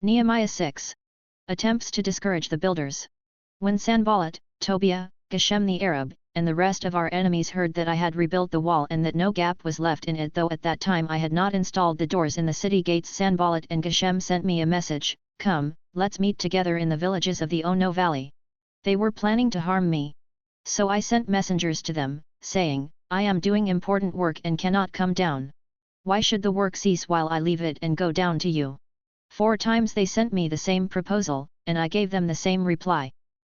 Nehemiah 6. Attempts to discourage the builders. When Sanballat, Tobiah, Geshem the Arab, and the rest of our enemies heard that I had rebuilt the wall and that no gap was left in it, though at that time I had not installed the doors in the city gates, Sanballat and Geshem sent me a message, "Come, let's meet together in the villages of the Ono Valley." They were planning to harm me. So I sent messengers to them, saying, "I am doing important work and cannot come down. Why should the work cease while I leave it and go down to you?" 4 times they sent me the same proposal, and I gave them the same reply.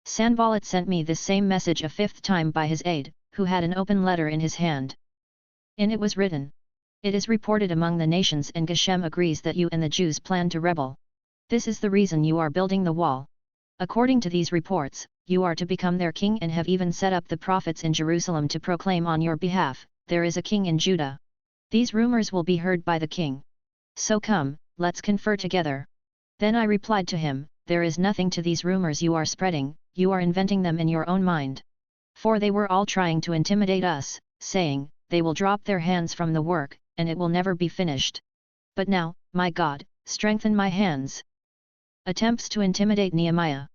Sanballat sent me this same message a 5th time by his aide, who had an open letter in his hand. In it was written, "It is reported among the nations and Geshem agrees that you and the Jews plan to rebel. This is the reason you are building the wall. According to these reports, you are to become their king and have even set up the prophets in Jerusalem to proclaim on your behalf, 'There is a king in Judah.' These rumors will be heard by the king. So come, let's confer together." Then I replied to him, "There is nothing to these rumors you are spreading, you are inventing them in your own mind." For they were all trying to intimidate us, saying, "They will drop their hands from the work, and it will never be finished." But now, my God, strengthen my hands. Attempts to intimidate Nehemiah.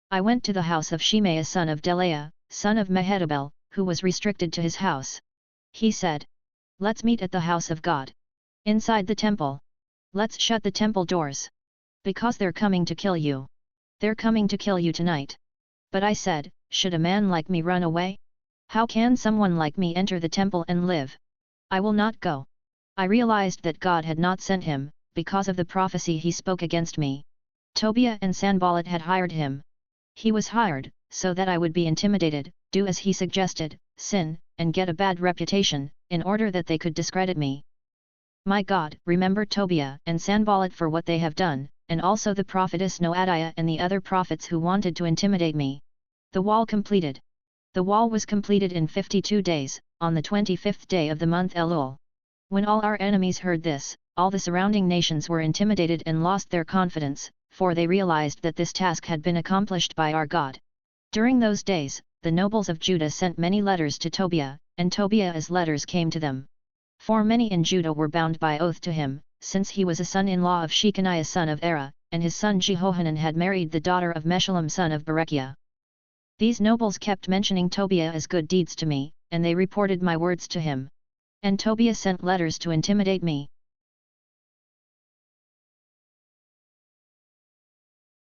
I went to the house of Shemaiah son of Delaiah, son of Mehetabel, who was restricted to his house. He said, "Let's meet at the house of God. Inside the temple. Let's shut the temple doors. Because they're coming to kill you. They're coming to kill you tonight." But I said, "Should a man like me run away? How can someone like me enter the temple and live? I will not go." I realized that God had not sent him, because of the prophecy he spoke against me. Tobiah and Sanballat had hired him. He was hired, so that I would be intimidated, do as he suggested, sin, and get a bad reputation, in order that they could discredit me. My God, remember Tobiah and Sanballat for what they have done, and also the prophetess Noadiah and the other prophets who wanted to intimidate me. The wall completed. The wall was completed in 52 days, on the 25th day of the month Elul. When all our enemies heard this, all the surrounding nations were intimidated and lost their confidence, for they realized that this task had been accomplished by our God. During those days, the nobles of Judah sent many letters to Tobiah, and Tobiah's letters came to them. For many in Judah were bound by oath to him, since he was a son-in-law of Shechaniah son of Era, and his son Jehohanan had married the daughter of Meshullam son of Berechiah. These nobles kept mentioning Tobiah's good deeds to me, and they reported my words to him. And Tobiah sent letters to intimidate me.